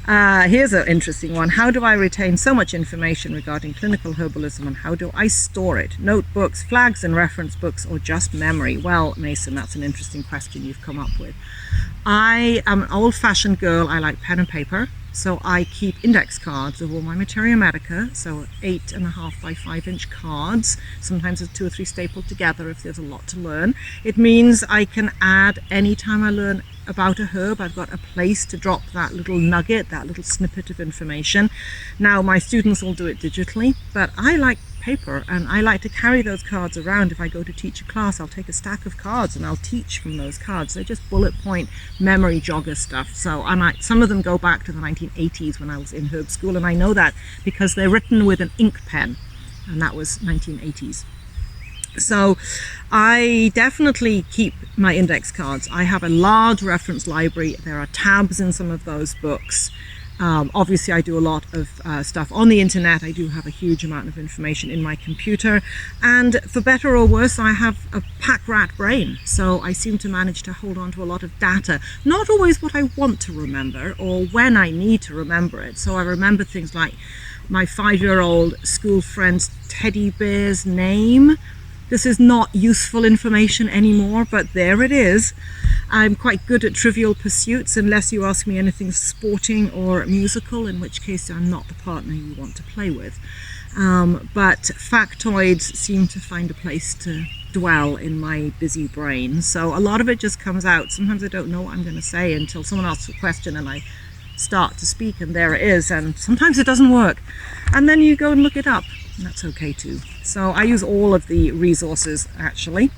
Here's an interesting one. How do I retain so much information regarding clinical herbalism, and how do I store it? Notebooks, flags and reference books, or just memory? Well, Mason, that's an interesting question you've come up with. I am an old-fashioned girl. I like pen and paper. So I keep index cards of all my materia medica, so 8.5 by 5-inch cards. Sometimes there's 2 or 3 stapled together if there's a lot to learn. It means I can add anytime I learn about a herb. I've got a place to drop that little nugget, that little snippet of information. Now my students will do it digitally, but I like paper, and I like to carry those cards around. If I go to teach a class, I'll take a stack of cards and I'll teach from those cards. They're just bullet point memory jogger stuff. So some of them go back to the 1980s when I was in herb school, and I know that because they're written with an ink pen, and that was 1980s. So I definitely keep my index cards. I have a large reference library. There are tabs in some of those books. Obviously I do a lot of stuff on the internet. I do have a huge amount of information in my computer, and for better or worse I have a pack rat brain, so I seem to manage to hold on to a lot of data. Not always what I want to remember or when I need to remember it. So I remember things like my 5-year-old school friend's teddy bear's name. This is not useful information anymore, but there it is. I'm quite good at trivial pursuits unless you ask me anything sporting or musical, in which case I'm not the partner you want to play with. But factoids seem to find a place to dwell in my busy brain. So a lot of it just comes out. Sometimes I don't know what I'm going to say until someone asks a question and I start to speak, and there it is. And sometimes it doesn't work. And then you go and look it up. And that's okay too. So I use all of the resources actually.